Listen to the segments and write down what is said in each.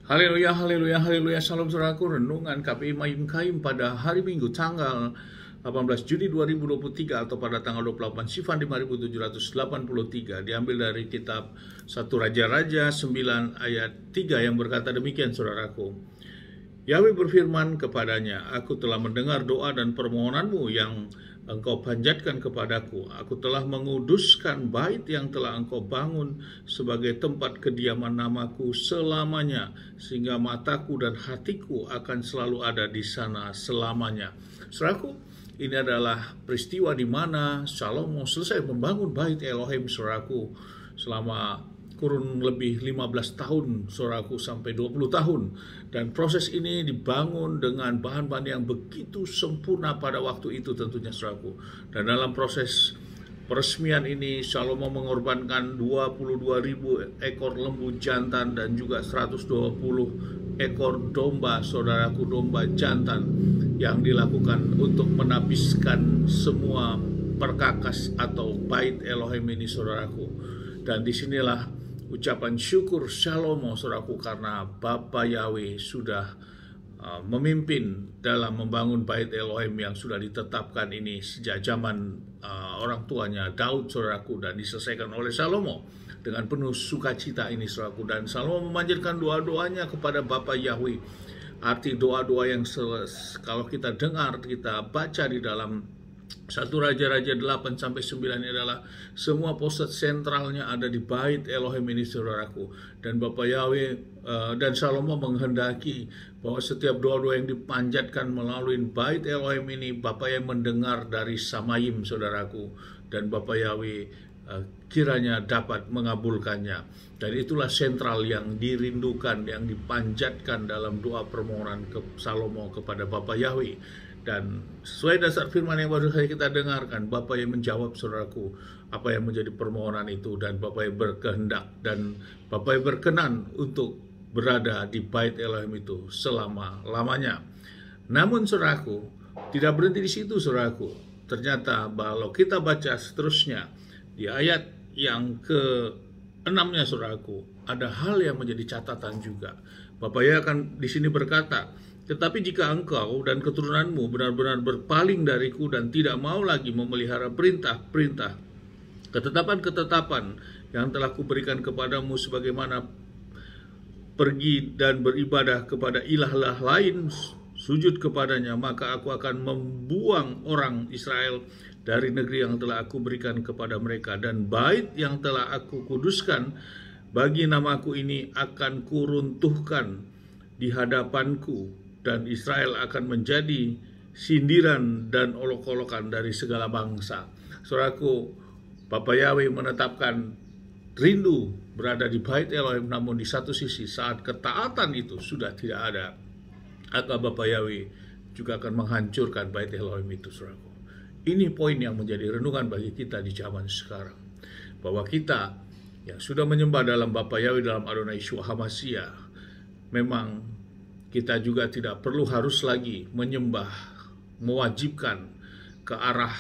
Haleluya, haleluya, haleluya. Salam saudaraku, renungan KPI Mayim Kaim pada hari Minggu tanggal 18 Juni 2023 atau pada tanggal 28 Sivan 5783 diambil dari kitab 1 Raja-Raja 9 ayat 3 yang berkata demikian saudaraku. Yahweh berfirman kepadanya, aku telah mendengar doa dan permohonanmu yang engkau panjatkan kepadaku. Aku telah menguduskan bait yang telah engkau bangun sebagai tempat kediaman namaku selamanya, sehingga mataku dan hatiku akan selalu ada di sana selamanya. Saudaraku, ini adalah peristiwa di mana Salomo selesai membangun bait Elohim, saudaraku, selama kurun lebih 15 tahun, saudaraku, sampai 20 tahun. Dan proses ini dibangun dengan bahan-bahan yang begitu sempurna pada waktu itu tentunya, saudaraku. Dan dalam proses peresmian ini, Salomo mengorbankan 22.000 ekor lembu jantan dan juga 120 ekor domba, saudaraku, domba jantan yang dilakukan untuk menapiskan semua perkakas atau bait Elohim ini, saudaraku. Dan disinilah ucapan syukur Salomo, saudaraku, karena Bapa Yahweh sudah memimpin dalam membangun bait Elohim yang sudah ditetapkan ini sejak zaman orang tuanya Daud, saudaraku, dan diselesaikan oleh Salomo dengan penuh sukacita ini, saudaraku. Dan Salomo memanjatkan doa-doanya kepada Bapa Yahweh. Arti doa-doa yang kalau kita dengar, kita baca di dalam 1 Raja-Raja 8-9 ini adalah semua pusat sentralnya ada di bait Elohim ini, saudaraku. Dan Bapa Yahweh dan Salomo menghendaki bahwa setiap doa-doa yang dipanjatkan melalui bait Elohim ini, Bapa yang mendengar dari Samayim, saudaraku. Dan Bapa Yahweh kiranya dapat mengabulkannya. Dan itulah sentral yang dirindukan, yang dipanjatkan dalam doa permohonan Salomo kepada Bapa Yahweh. Dan sesuai dasar firman yang baru saja kita dengarkan, Bapa yang menjawab, saudaraku, apa yang menjadi permohonan itu, dan Bapa yang berkehendak dan Bapa yang berkenan untuk berada di bait Elohim itu selama-lamanya. Namun, saudaraku, tidak berhenti di situ, saudaraku. Ternyata kalau kita baca seterusnya di ayat yang ke-6-nya, saudaraku, ada hal yang menjadi catatan juga. Bapa Yahweh akan di sini berkata, tetapi jika engkau dan keturunanmu benar-benar berpaling dariku dan tidak mau lagi memelihara perintah-perintah, ketetapan-ketetapan yang telah kuberikan kepadamu, sebagaimana pergi dan beribadah kepada ilah-ilah lain, sujud kepadanya, maka aku akan membuang orang Israel dari negeri yang telah aku berikan kepada mereka, dan bait yang telah aku kuduskan bagi namaku ini akan kuruntuhkan di hadapanku, dan Israel akan menjadi sindiran dan olok-olokan dari segala bangsa. Saudaraku, Bapa Yahweh menetapkan rindu berada di bait Elohim, namun di satu sisi saat ketaatan itu sudah tidak ada, maka Bapa Yahweh juga akan menghancurkan bait Elohim itu, saudaraku. Ini poin yang menjadi renungan bagi kita di zaman sekarang, bahwa kita yang sudah menyembah dalam Bapa Yahweh, dalam Adonai Yeshua HaMashiach, memang kita juga tidak perlu harus lagi menyembah, mewajibkan ke arah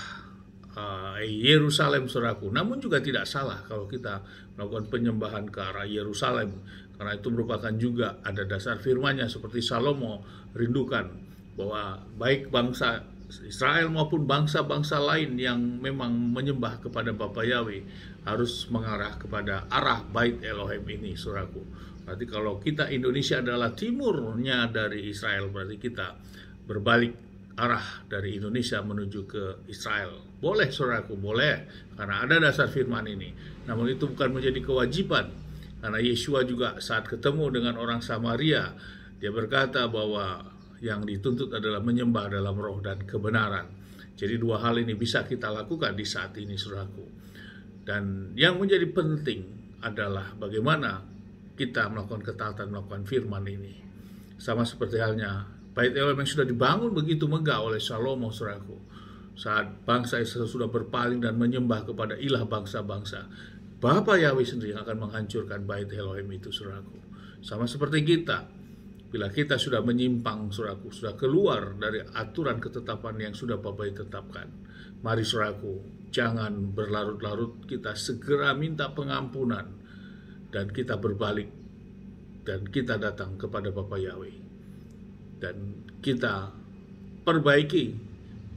Yerusalem, saudaraku. Namun juga tidak salah kalau kita melakukan penyembahan ke arah Yerusalem, karena itu merupakan juga ada dasar firman-Nya seperti Salomo rindukan bahwa baik bangsa Israel maupun bangsa-bangsa lain yang memang menyembah kepada Bapa Yahweh harus mengarah kepada arah bait Elohim ini, saudaraku. Berarti kalau kita Indonesia adalah timurnya dari Israel, berarti kita berbalik arah dari Indonesia menuju ke Israel. Boleh, saudaraku, boleh, karena ada dasar firman ini. Namun itu bukan menjadi kewajiban, karena Yeshua juga saat ketemu dengan orang Samaria, dia berkata bahwa yang dituntut adalah menyembah dalam roh dan kebenaran. Jadi dua hal ini bisa kita lakukan di saat ini, saudaraku. Dan yang menjadi penting adalah bagaimana kita melakukan ketaatan, melakukan firman ini. Sama seperti halnya bait Elohim yang sudah dibangun begitu megah oleh Salomo, saudaraku. Saat bangsa Israel sudah berpaling dan menyembah kepada ilah bangsa-bangsa, Bapa Yahweh sendiri akan menghancurkan bait Elohim itu, saudaraku. Sama seperti kita, bila kita sudah menyimpang, saudaraku, sudah keluar dari aturan ketetapan yang sudah Bapa tetapkan, mari, saudaraku, jangan berlarut-larut, kita segera minta pengampunan dan kita berbalik dan kita datang kepada Bapa Yahweh dan kita perbaiki,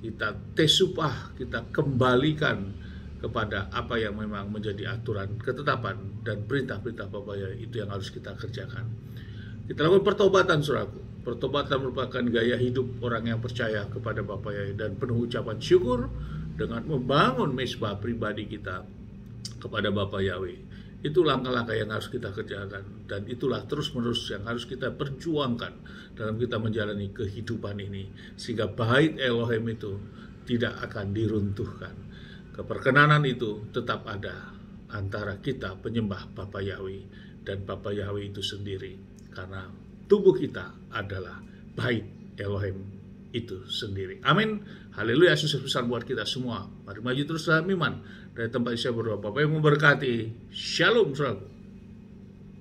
kita tesupah, kita kembalikan kepada apa yang memang menjadi aturan, ketetapan, dan perintah-perintah Bapa Yahweh. Itu yang harus kita kerjakan. Kita lakukan pertobatan, saudaraku. Pertobatan merupakan gaya hidup orang yang percaya kepada Bapa Yahweh dan penuh ucapan syukur dengan membangun mezbah pribadi kita kepada Bapa Yahweh. Itu langkah-langkah yang harus kita kerjakan, dan itulah terus-menerus yang harus kita perjuangkan dalam kita menjalani kehidupan ini, sehingga bait Elohim itu tidak akan diruntuhkan. Keperkenanan itu tetap ada antara kita penyembah Bapa Yahweh dan Bapa Yahweh itu sendiri, karena tubuh kita adalah bait Elohim itu sendiri. Amin. Haleluya. Sukses besar buat kita semua. Mari maju terus dalam iman. Dari tempat saya berdoa, Bapak yang memberkati. Shalom, saudara.